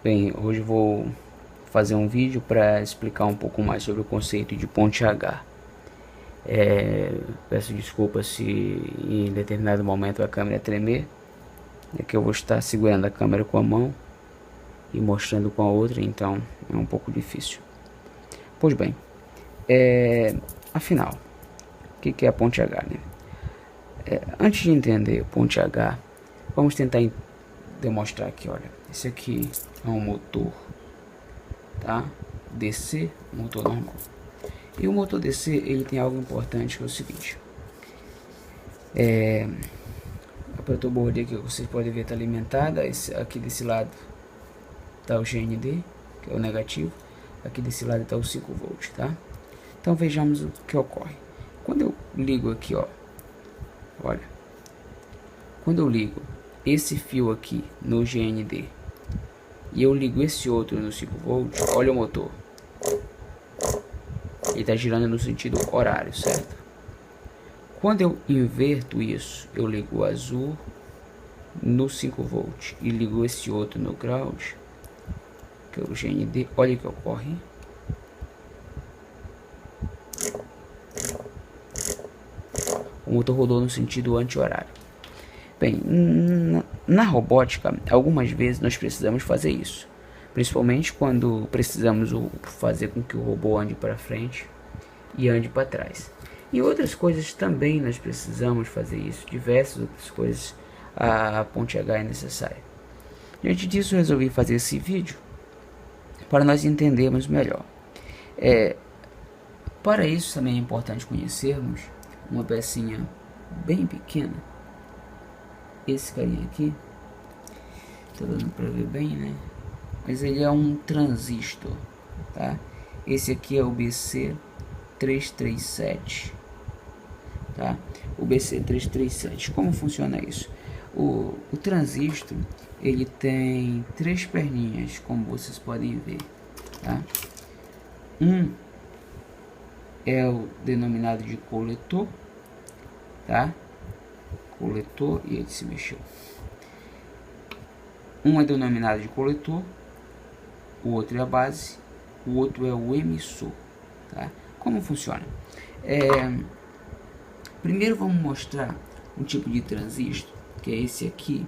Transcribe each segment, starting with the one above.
Bem, hoje vou fazer um vídeo para explicar um pouco mais sobre o conceito de ponte H. Peço desculpas se em determinado momento a câmera tremer, é que eu vou estar segurando a câmera com a mão e mostrando com a outra, então é um pouco difícil. Pois bem, afinal, o que é a ponte H, né? Antes de entender ponte H, vamos tentar demonstrar aqui, olha. Esse aqui é um motor, tá? DC, motor normal. E o motor DC, ele tem algo importante que é o seguinte. A protoboard aqui, vocês podem ver, está alimentada. Aqui desse lado está o GND, que é o negativo. Aqui desse lado está o 5 volts, tá? Então vejamos o que ocorre. Quando eu ligo aqui, ó, olha. Quando eu ligo esse fio aqui no GND e eu ligo esse outro no 5 volts, olha o motor. Ele está girando no sentido horário, certo? Quando eu inverto isso, eu ligo o azul no 5 volts e ligo esse outro no ground, que é o GND, olha o que ocorre. O motor rodou no sentido anti-horário. Bem, na robótica, algumas vezes nós precisamos fazer isso. Principalmente quando precisamos fazer com que o robô ande para frente e ande para trás. E outras coisas também nós precisamos fazer isso. Diversas outras coisas a ponte H é necessária. Diante disso, eu resolvi fazer esse vídeo para nós entendermos melhor. Para isso também é importante conhecermos uma pecinha bem pequena. Esse carinha aqui, tá dando para ver bem, né? Mas ele é um transistor, tá? Esse aqui é o BC337, tá? O BC337, como funciona isso? O transistor, ele tem três perninhas, como vocês podem ver, tá? Um é o denominado de coletor, tá? Coletor, e ele se mexeu. Um é denominado de coletor, o outro é a base, o outro é o emissor, tá? Como funciona? Primeiro vamos mostrar um tipo de transistor, que é esse aqui,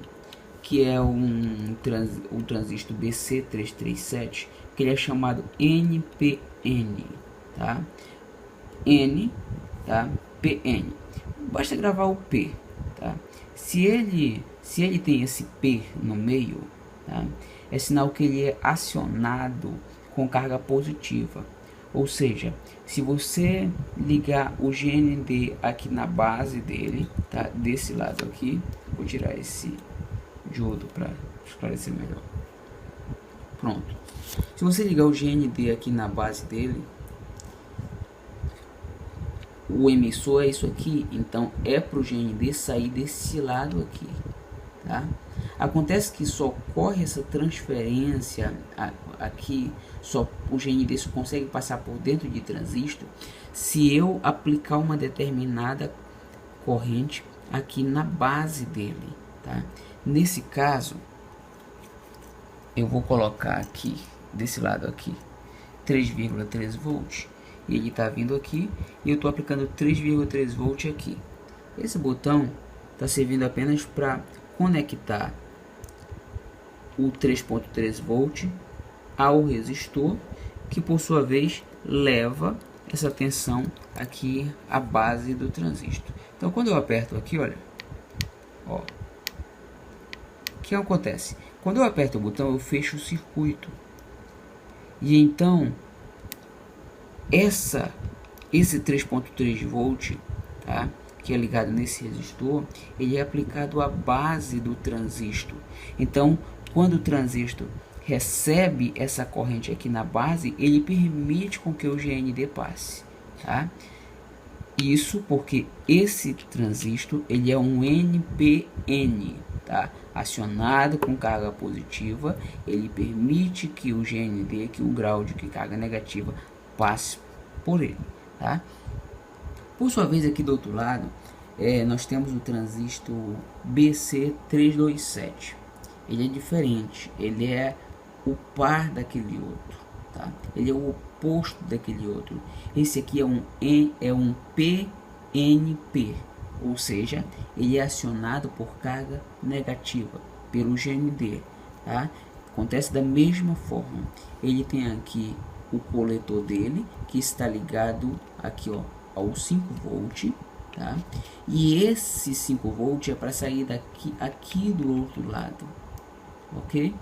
que é um transistor BC337, que ele é chamado NPN, tá? N, tá? PN. Basta gravar o P, tá? Se ele tem esse P no meio, tá? É sinal que ele é acionado com carga positiva. Ou seja, se você ligar o GND aqui na base dele, tá? Desse lado aqui, vou tirar esse diodo para esclarecer melhor. Pronto. Se você ligar o GND aqui na base dele, o emissor é isso aqui, então é para o GND sair desse lado aqui, tá? Acontece que só ocorre essa transferência aqui, só o GND só consegue passar por dentro de transistor se eu aplicar uma determinada corrente aqui na base dele, tá? Nesse caso, eu vou colocar aqui, desse lado aqui, 3,3 volts. E ele está vindo aqui e eu estou aplicando 3,3 volts aqui. Esse botão está servindo apenas para conectar o 3,3 volt ao resistor, que por sua vez leva essa tensão aqui à base do transistor. Então quando eu aperto aqui, olha, ó, o que acontece? Quando eu aperto o botão, eu fecho o circuito. E então esse 3,3 volt, tá, que é ligado nesse resistor, ele é aplicado à base do transistor. Então, quando o transistor recebe essa corrente aqui na base, ele permite com que o GND passe, tá? Isso porque esse transistor ele é um NPN, tá? Acionado com carga positiva, ele permite que o GND, que o grau de carga negativa, passe por ele, tá? Por sua vez, aqui do outro lado, nós temos o transistor BC327. Ele é diferente, ele é o par daquele outro, tá? Ele é o oposto daquele outro. Esse aqui é um PNP, ou seja, ele é acionado por carga negativa pelo GND, tá? Acontece da mesma forma. Ele tem aqui o coletor dele, que está ligado aqui, ó, ao 5 volt, tá? E esse 5 volt é para sair aqui do outro lado, ok?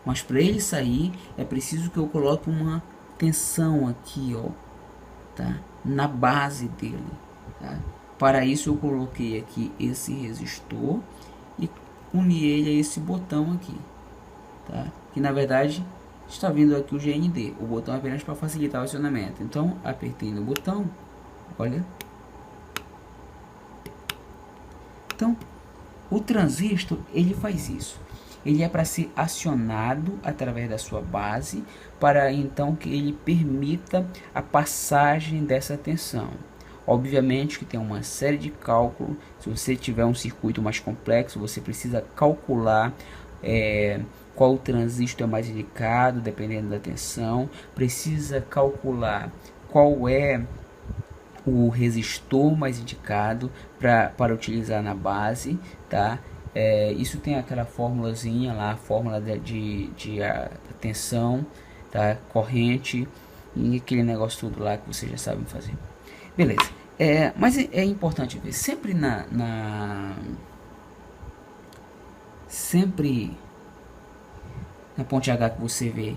Mas para ele sair é preciso que eu coloque uma tensão aqui, ó, tá? Na base dele, tá? Para isso eu coloquei aqui esse resistor e uni ele a esse botão aqui, tá? Que na verdade está vindo aqui o GND. O botão é apenas para facilitar o acionamento. Então apertei no botão, olha. Então o transistor ele faz isso. Ele é para ser acionado através da sua base para então que ele permita a passagem dessa tensão. Obviamente que tem uma série de cálculos. Se você tiver um circuito mais complexo, você precisa calcular qual transistor é mais indicado, dependendo da tensão. Precisa calcular qual é o resistor mais indicado para utilizar na base, tá? Isso tem aquela formulazinha lá, a fórmula de tensão, tá? Corrente e aquele negócio tudo lá que vocês já sabem fazer. Beleza. Mas é importante ver sempre sempre na ponte H que você vê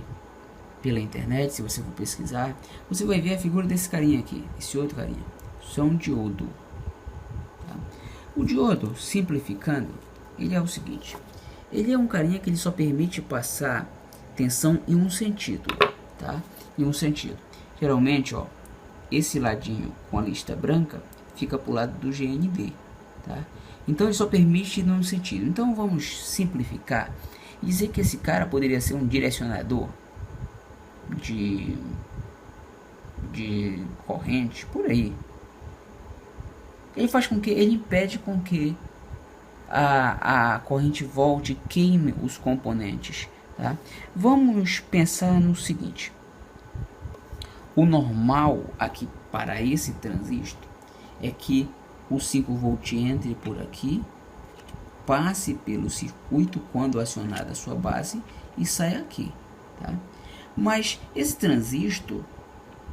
pela internet, se você for pesquisar, você vai ver a figura desse carinha aqui, esse outro carinha. Isso é um diodo, tá? O diodo, simplificando, ele é o seguinte: ele é um carinha que ele só permite passar tensão em um sentido, tá? Em um sentido. Geralmente, ó, esse ladinho com a lista branca fica pro lado do GND, tá? Então ele só permite em um sentido. Então vamos simplificar e dizer que esse cara poderia ser um direcionador de corrente por aí. Ele faz com que ele impede com que a corrente volte e queime os componentes, tá? Vamos pensar no seguinte: o normal aqui para esse transistor é que o 5 volt entre por aqui, passe pelo circuito quando acionada a sua base e saia aqui, tá? Mas esse transistor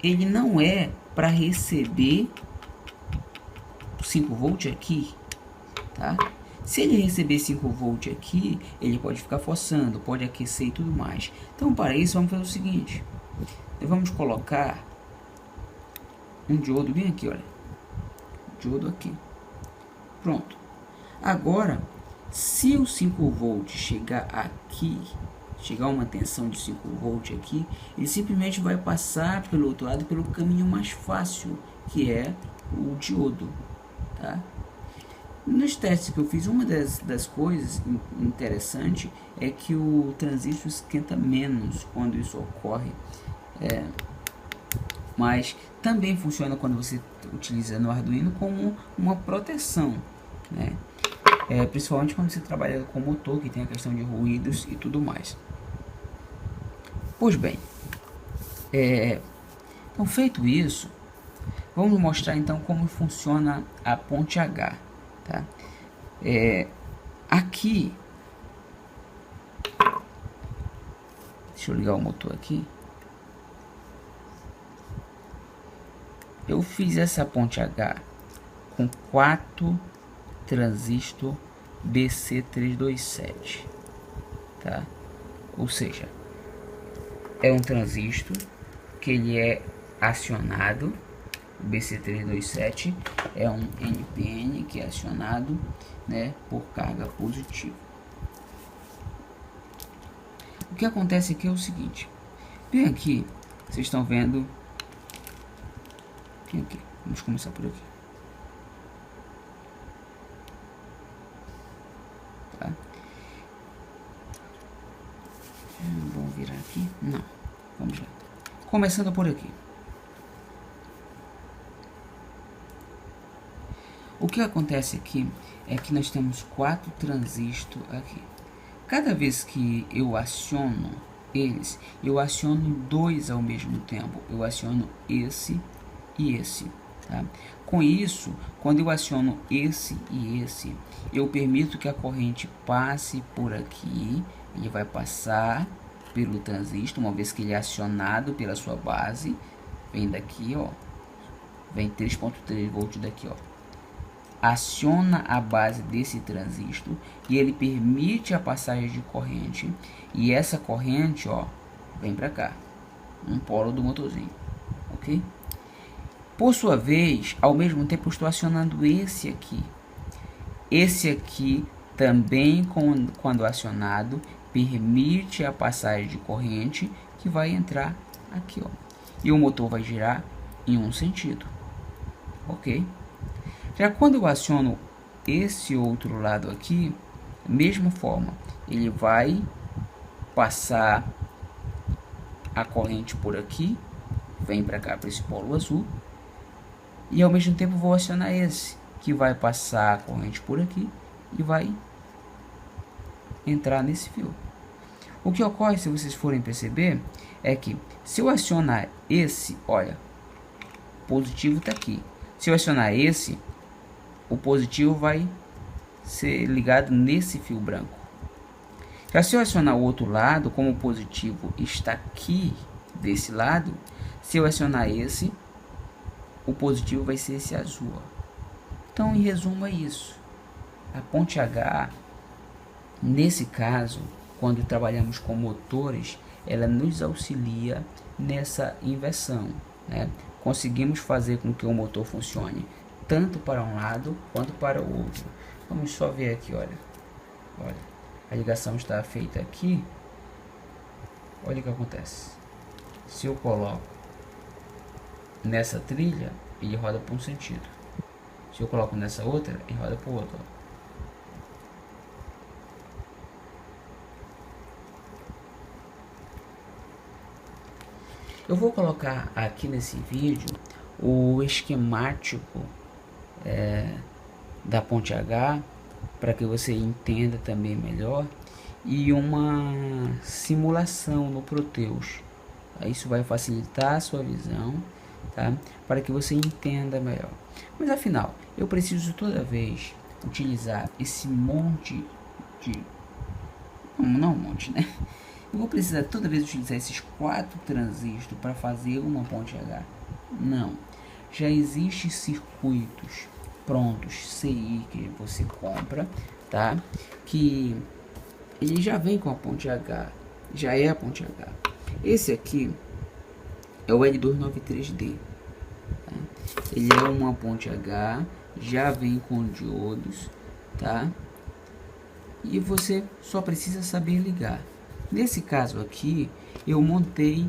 ele não é para receber 5 volt aqui, tá? Se ele receber 5 volt aqui, ele pode ficar forçando, pode aquecer e tudo mais. Então para isso vamos fazer o seguinte: vamos colocar um diodo bem aqui, olha, diodo aqui, pronto. Agora, se o 5 volt chegar aqui, chegar uma tensão de 5 volt aqui, ele simplesmente vai passar pelo outro lado pelo caminho mais fácil, que é o diodo, tá? Nos testes que eu fiz, uma das coisas interessantes é que o transistor esquenta menos quando isso ocorre, mas também funciona quando você utiliza no Arduino como uma proteção, né? Principalmente quando você trabalha com motor, que tem a questão de ruídos e tudo mais. Pois bem, então feito isso, vamos mostrar então como funciona a ponte H, tá? Aqui, deixa eu ligar o motor aqui. Eu fiz essa ponte H com 4 transistor BC327, tá? Ou seja, é um transistor que ele é acionado, o BC327 é um NPN que é acionado, né, por carga positiva. O que acontece aqui é o seguinte: bem aqui, vocês estão vendo aqui, vamos começar por aqui, tá? Vamos virar aqui, não, vamos lá, começando por aqui. O que acontece aqui é que nós temos 4 transistores aqui. Cada vez que eu aciono eles. Eu aciono dois ao mesmo tempo. Eu aciono esse e esse. Tá? Com isso, quando eu aciono esse e esse, eu permito que a corrente passe por aqui. Ele vai passar pelo transistor, uma vez que ele é acionado pela sua base. Vem daqui, ó. Vem 3.3 volts daqui, ó. Aciona a base desse transistor e ele permite a passagem de corrente, e essa corrente, ó, vem para cá, um polo do motorzinho, ok? Por sua vez, ao mesmo tempo eu estou acionando esse aqui também, quando acionado, permite a passagem de corrente que vai entrar aqui, ó, e o motor vai girar em um sentido, ok? Já quando eu aciono esse outro lado aqui, mesma forma, ele vai passar a corrente por aqui, vem para cá, para esse polo azul, e ao mesmo tempo vou acionar esse, que vai passar a corrente por aqui e vai entrar nesse fio. O que ocorre, se vocês forem perceber, é que se eu acionar esse, olha, o positivo está aqui. Se eu acionar esse, o positivo vai ser ligado nesse fio branco. Já se eu acionar o outro lado, como o positivo está aqui desse lado, se eu acionar esse, o positivo vai ser esse azul. Então, em resumo, é isso. A ponte H, nesse caso, quando trabalhamos com motores, ela nos auxilia nessa inversão, né? Conseguimos fazer com que o motor funcione tanto para um lado quanto para o outro. Vamos só ver aqui, olha, a ligação está feita aqui. Olha o que acontece. Se eu coloco nessa trilha, ele roda para um sentido. Se eu coloco nessa outra, ele roda para o outro, ó. Eu vou colocar aqui nesse vídeo o esquemático da ponte H, para que você entenda também melhor, e uma simulação no Proteus. Isso vai facilitar a sua visão, tá? Para que você entenda melhor. Mas afinal, eu preciso toda vez utilizar esse monte de... Não um monte, né? Eu vou precisar toda vez utilizar esses 4 transistores para fazer uma ponte H? Não. Já existem circuitos prontos, CI, que você compra, tá? Que ele já vem com a ponte H, já é a ponte H. Esse aqui é o L293D, tá? Ele é uma ponte H, já vem com diodos, tá? E você só precisa saber ligar. Nesse caso aqui, eu montei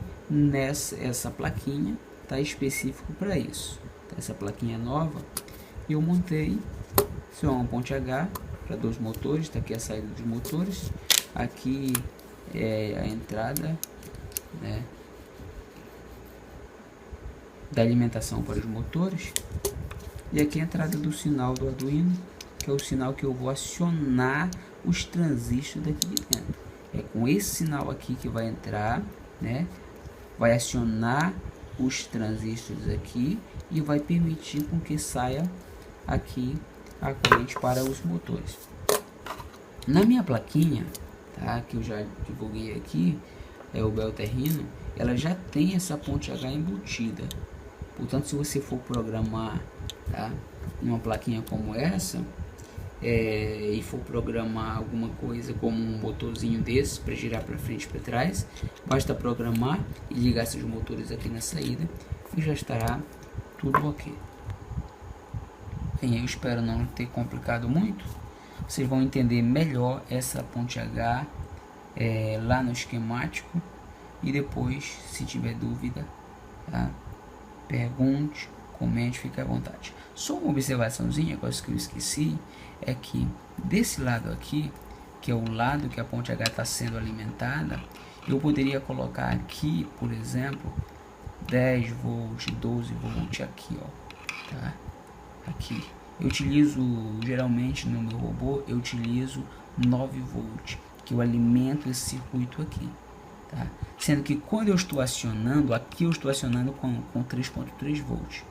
essa plaquinha, tá, específico para isso. Essa plaquinha nova, eu montei. Isso é uma ponte H para 2 motores. Tá aqui a saída dos motores, aqui é a entrada, né, da alimentação para os motores, e aqui a entrada do sinal do Arduino, que é o sinal que eu vou acionar os transistores daqui de dentro. É com esse sinal aqui que vai entrar, né? Vai acionar os transistores aqui e vai permitir com que saia aqui a corrente para os motores. Na minha plaquinha, tá, que eu já divulguei aqui, é o Belterrino, ela já tem essa ponte H embutida. Portanto, se você for programar, tá, uma plaquinha como essa, e for programar alguma coisa como um motorzinho desse para girar para frente e para trás, basta programar e ligar esses motores aqui na saída e já estará tudo ok. Bem, eu espero não ter complicado muito. Vocês vão entender melhor essa ponte H lá no esquemático, e depois, se tiver dúvida, tá, pergunte, comente, fique à vontade. Só uma observaçãozinha, coisa que eu esqueci, é que desse lado aqui, que é o lado que a ponte H está sendo alimentada, eu poderia colocar aqui, por exemplo, 10 volts, 12 volts aqui, ó, tá? Aqui. Eu utilizo, geralmente no meu robô, eu utilizo 9 volts, que eu alimento esse circuito aqui, tá? Sendo que quando eu estou acionando, aqui eu estou acionando com 3.3 volts.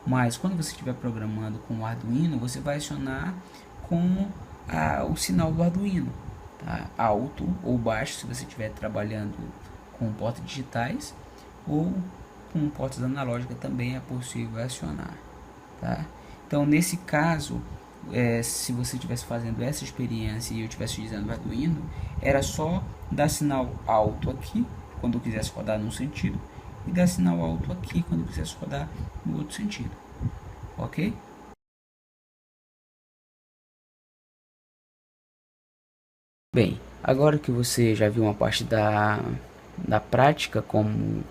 Mas quando você estiver programando com o Arduino, você vai acionar com o sinal do Arduino, tá? Alto ou baixo, se você estiver trabalhando com portas digitais, ou com portas analógicas também é possível acionar, tá? Então nesse caso, se você estivesse fazendo essa experiência e eu estivesse utilizando o Arduino, era só dar sinal alto aqui quando eu quisesse rodar num sentido e dar sinal alto aqui quando eu quisesse rodar no outro sentido, ok? Bem, agora que você já viu uma parte da prática, como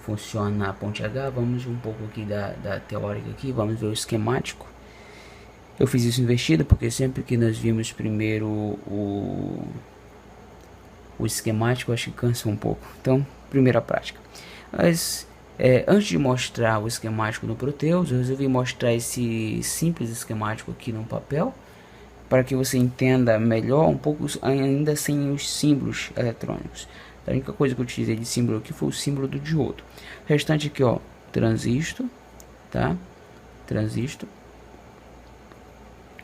funciona a ponte H, vamos um pouco aqui da teórica aqui, vamos ver o esquemático. Eu fiz isso invertido porque sempre que nós vimos primeiro o esquemático, acho que cansa um pouco. Então, primeira prática. Mas antes de mostrar o esquemático no Proteus, eu resolvi mostrar esse simples esquemático aqui no papel, para que você entenda melhor um pouco, ainda sem os símbolos eletrônicos. A única coisa que eu utilizei de símbolo aqui foi o símbolo do diodo. O restante aqui, ó, transistor, tá? Transistor.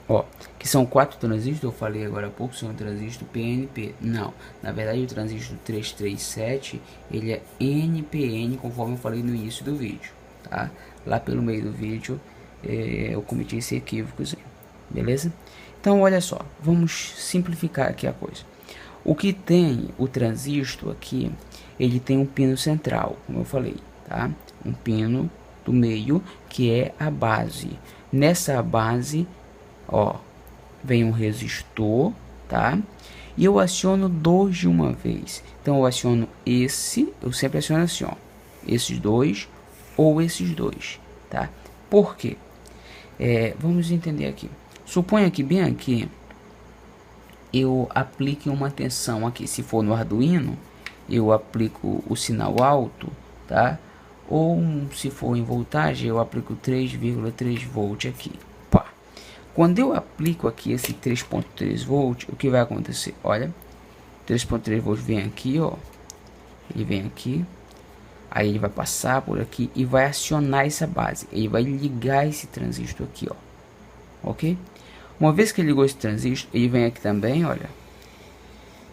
Ó, que são 4 transistores, eu falei agora há pouco, são o transistor PNP. Não, na verdade o transistor 337, ele é NPN, conforme eu falei no início do vídeo, tá? Lá pelo meio do vídeo, eu cometi esse equívoco, beleza? Então, olha só, vamos simplificar aqui a coisa. O que tem o transistor aqui, ele tem um pino central, como eu falei, tá? Um pino do meio, que é a base. Nessa base, ó, vem um resistor, tá? E eu aciono 2 de uma vez. Então, eu aciono esse, eu sempre aciono assim, ó, esses 2 ou esses 2, tá? Por quê? Vamos entender aqui. Suponha que bem aqui eu aplique uma tensão aqui. Se for no Arduino, eu aplico o sinal alto, tá? Ou se for em voltagem, eu aplico 3,3 volt aqui. Pá. Quando eu aplico aqui esse 3.3 volt, o que vai acontecer? Olha, 3.3 volt vem aqui, ó. Ele vem aqui. Aí ele vai passar por aqui e vai acionar essa base. Ele vai ligar esse transistor aqui, ó. Ok? Uma vez que ele ligou esse transistor, ele vem aqui também, olha.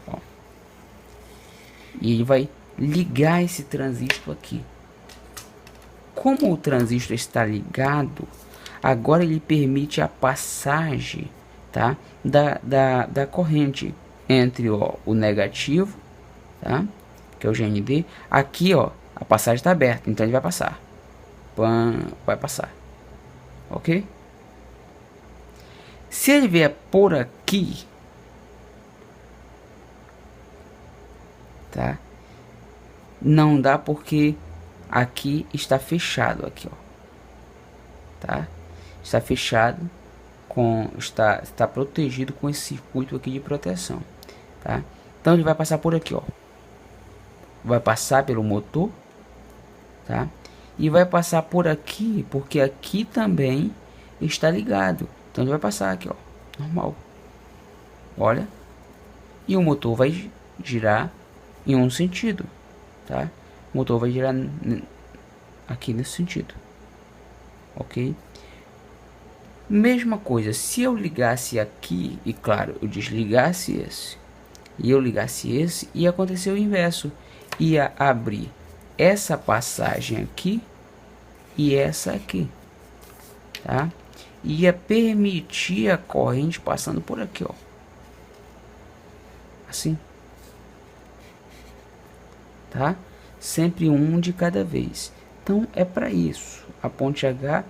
Ó. E ele vai ligar esse transistor aqui. Como o transistor está ligado, agora ele permite a passagem, tá? Da corrente entre, ó, o negativo, tá? Que é o GND. Aqui, ó, a passagem está aberta, então ele vai passar. Vai passar. Ok? Se ele vier por aqui, tá? Não dá porque aqui está fechado aqui, ó. Tá? Está fechado está protegido com esse circuito aqui de proteção, tá? Então ele vai passar por aqui, ó. Vai passar pelo motor, tá? E vai passar por aqui, porque aqui também está ligado. Então ele vai passar aqui, ó, normal. Olha. E o motor vai girar em um sentido, tá? O motor vai girar aqui nesse sentido. Ok? Mesma coisa, se eu ligasse aqui, e claro, eu desligasse esse, e eu ligasse esse, ia acontecer o inverso. Ia abrir essa passagem aqui e essa aqui, tá? Ia permitir a corrente passando por aqui, ó. Assim. Tá? Sempre um de cada vez. Então é para isso. A ponte H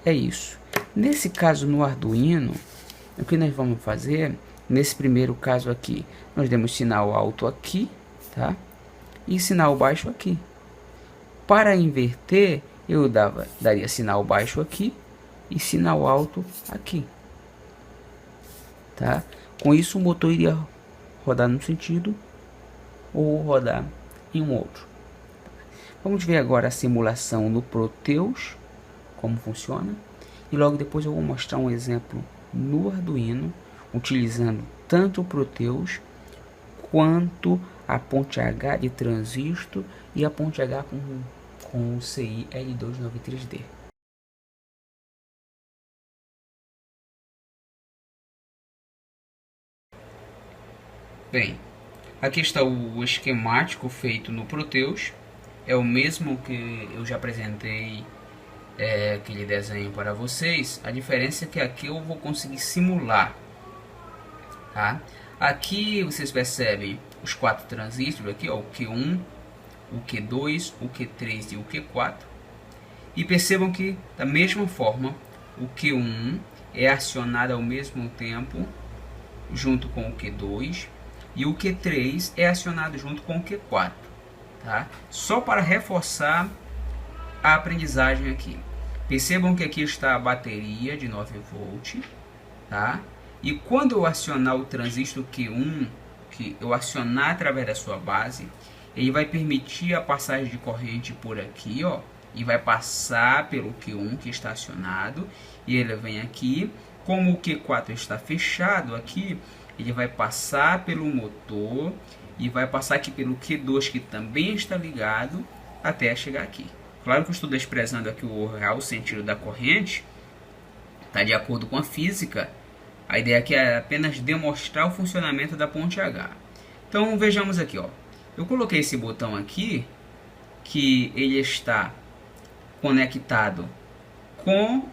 é isso. Nesse caso no Arduino, o que nós vamos fazer? Nesse primeiro caso aqui, nós demos sinal alto aqui, tá? E sinal baixo aqui. Para inverter, eu daria sinal baixo aqui e sinal alto aqui, tá? Com isso o motor iria rodar num sentido ou rodar em um outro. Vamos ver agora a simulação no Proteus, como funciona, e logo depois eu vou mostrar um exemplo no Arduino, utilizando tanto o Proteus quanto a ponte H de transistor e a ponte H com o CI L293D. Bem, aqui está o esquemático feito no Proteus. É o mesmo que eu já apresentei aquele desenho para vocês. A diferença é que aqui eu vou conseguir simular, tá? Aqui vocês percebem os 4 transistores aqui, ó, o Q1, o Q2, o Q3 e o Q4. E percebam que da mesma forma o Q1 é acionado ao mesmo tempo junto com o Q2 e o Q3 é acionado junto com o Q4, tá? Só para reforçar a aprendizagem aqui. Percebam que aqui está a bateria de 9 volts, tá? E quando eu acionar o transistor Q1, que eu acionar através da sua base, ele vai permitir a passagem de corrente por aqui, ó, e vai passar pelo Q1 que está acionado, e ele vem aqui. Como o Q4 está fechado aqui, ele vai passar pelo motor e vai passar aqui pelo Q2 que também está ligado até chegar aqui. Claro que eu estou desprezando aqui o real sentido da corrente, está de acordo com a física. A ideia aqui é apenas demonstrar o funcionamento da ponte H. Então vejamos aqui, ó. Eu coloquei esse botão aqui, que ele está conectado com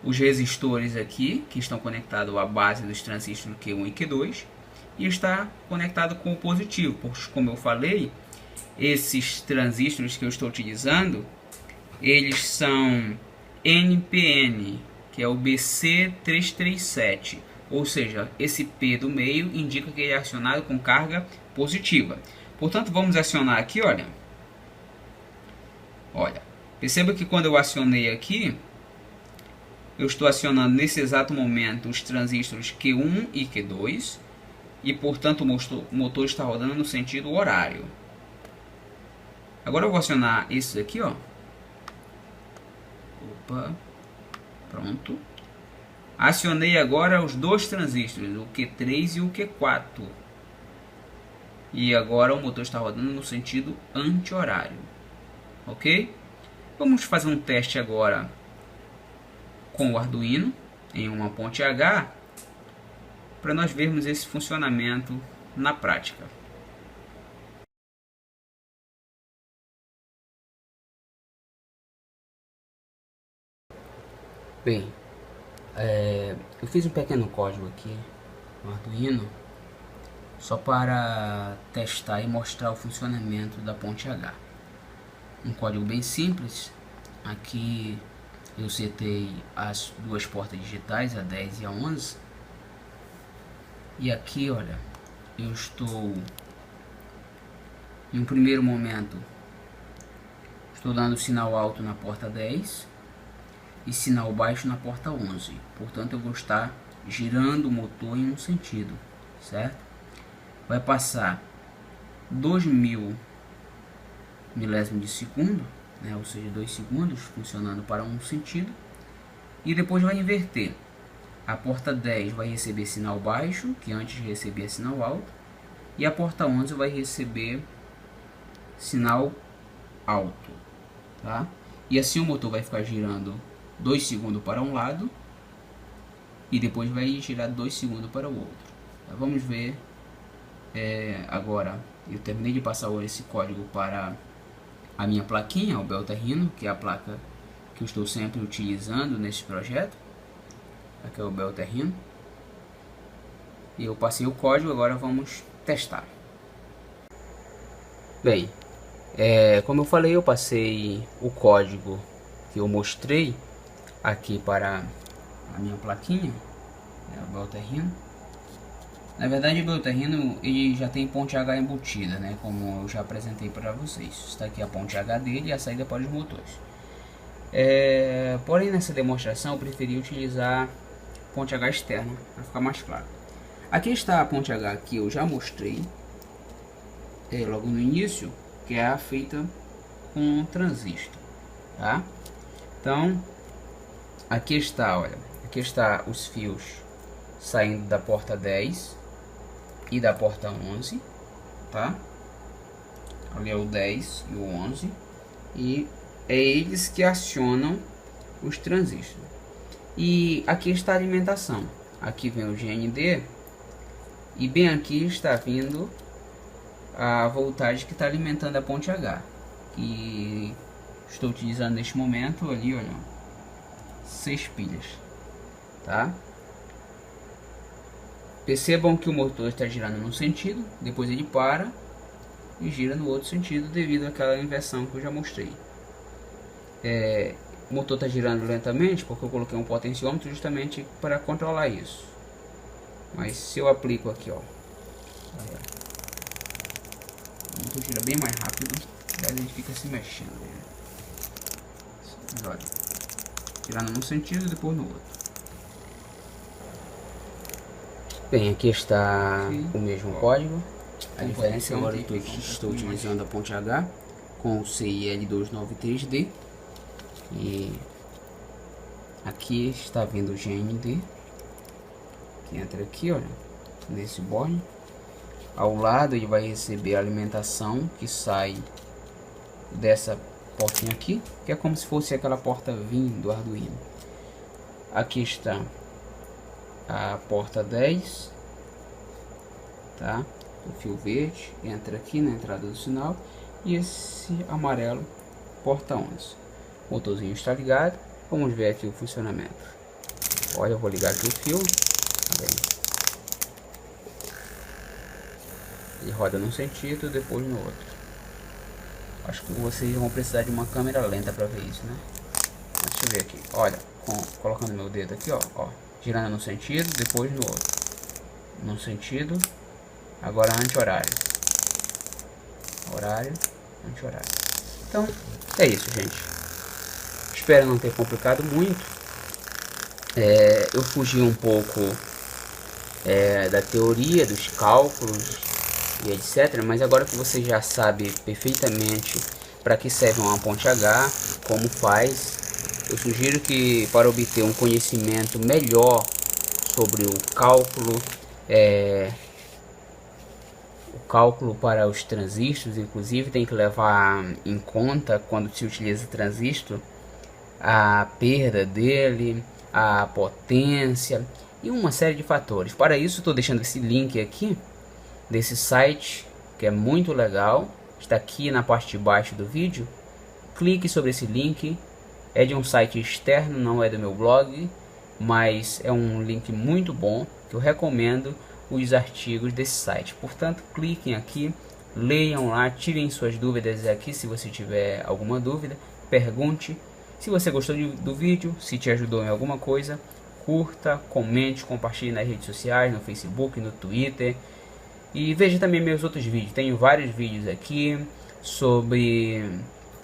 os resistores aqui, que estão conectados à base dos transistores Q1 e Q2, e está conectado com o positivo, porque como eu falei, esses transistores que eu estou utilizando, eles são NPN, que é o BC337, ou seja, esse P do meio indica que ele é acionado com carga positiva. Portanto, vamos acionar aqui, olha. Olha, perceba que quando eu acionei aqui, eu estou acionando nesse exato momento os transistores Q1 e Q2, e portanto o motor está rodando no sentido horário. Agora eu vou acionar esse aqui, ó. Opa, pronto. Acionei agora os 2 transistores, o Q3 e o Q4. E agora o motor está rodando no sentido anti-horário. Ok? Vamos fazer um teste agora com o Arduino em uma ponte H, para nós vermos esse funcionamento na prática. Bem, eu fiz um pequeno código aqui no Arduino só para testar e mostrar o funcionamento da ponte H. Um código bem simples. Aqui eu setei as 2 portas digitais, a 10 e a 11. E aqui, olha, eu estou em um primeiro momento estou dando sinal alto na porta 10 e sinal baixo na porta 11. Portanto, eu vou estar girando o motor em um sentido, certo? Vai passar 2000 milésimos de segundo, né? Ou seja, 2 segundos funcionando para um sentido, e depois vai inverter. A porta 10 vai receber sinal baixo, que antes recebia sinal alto, e a porta 11 vai receber sinal alto, tá? E assim o motor vai ficar girando 2 segundos para um lado e depois vai girar 2 segundos para o outro. Tá? Vamos ver agora. Eu terminei de passar esse código para a minha plaquinha, o Belterrino, que é a placa que eu estou sempre utilizando nesse projeto. Aqui é o Belterrino. E eu passei o código, agora vamos testar. Bem, como eu falei, eu passei o código que eu mostrei aqui para a minha plaquinha, o Belterrino. Na verdade, o Belterrino ele já tem ponte H embutida, né? Como eu já apresentei para vocês. Está aqui a ponte H dele e a saída para os motores. Porém, nessa demonstração eu preferi utilizar ponte H externa para ficar mais claro. Aqui está a ponte H que eu já mostrei logo no início, que é a feita com um transistor, tá? Então, aqui está, olha, aqui está os fios saindo da porta 10 e da porta 11, tá? Ali é o 10 e o 11. E é eles que acionam os transistores. E aqui está a alimentação. Aqui vem o GND. E bem aqui está vindo a voltagem que está alimentando a ponte H. Que estou utilizando neste momento ali, olha, 6 pilhas. Tá? Percebam que o motor está girando num sentido, depois ele para e gira no outro sentido devido àquela inversão que eu já mostrei. O motor está girando lentamente porque eu coloquei um potenciômetro justamente para controlar isso. Mas se eu aplico aqui, ó, o motor gira bem mais rápido, daí ele fica se mexendo. Olha, girando num sentido depois no outro. Bem, aqui está o mesmo código. A diferença agora eu estou utilizando a ponte H com o CIL293D. E aqui está vindo o GND, que entra aqui, olha, nesse borne. Ao lado ele vai receber a alimentação que sai dessa portinha aqui, que é como se fosse aquela porta VIN do Arduino. Aqui está a porta 10, tá? O fio verde entra aqui na entrada do sinal, e esse amarelo porta 11. O motorzinho está ligado. Vamos ver aqui o funcionamento. Olha, eu vou ligar aqui o fio. Tá bem. Ele roda num sentido, depois no outro. Acho que vocês vão precisar de uma câmera lenta para ver isso, né? Mas deixa eu ver aqui. Olha, colocando meu dedo aqui, ó, girando num sentido, depois no outro. Num sentido, agora anti-horário. Horário, anti-horário. Então, é isso, gente. Espero não ter complicado muito. Eu fugi um pouco da teoria, dos cálculos e etc. Mas agora que você já sabe perfeitamente para que serve uma ponte H, como faz, eu sugiro que, para obter um conhecimento melhor sobre o cálculo para os transistores, inclusive tem que levar em conta, quando se utiliza transistor, a perda dele, a potência e uma série de fatores. Para isso estou deixando esse link aqui desse site, que é muito legal, está aqui na parte de baixo do vídeo. Clique sobre esse link. É de um site externo, não é do meu blog, mas é um link muito bom, que eu recomendo os artigos desse site. Portanto, cliquem aqui, leiam lá, tirem suas dúvidas aqui. Se você tiver alguma dúvida, pergunte. Se você gostou do vídeo, se te ajudou em alguma coisa, curta, comente, compartilhe nas redes sociais, no Facebook, no Twitter. E veja também meus outros vídeos. Tenho vários vídeos aqui sobre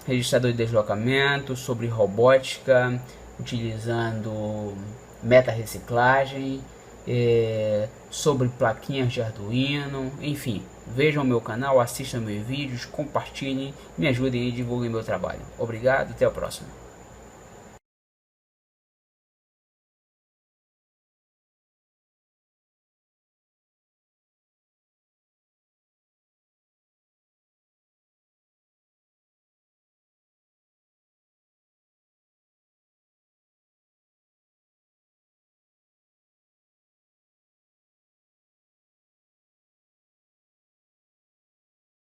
registrador de deslocamento, sobre robótica, utilizando meta-reciclagem, sobre plaquinhas de Arduino, enfim. Vejam meu canal, assistam meus vídeos, compartilhem, me ajudem e divulguem meu trabalho. Obrigado, até a próxima.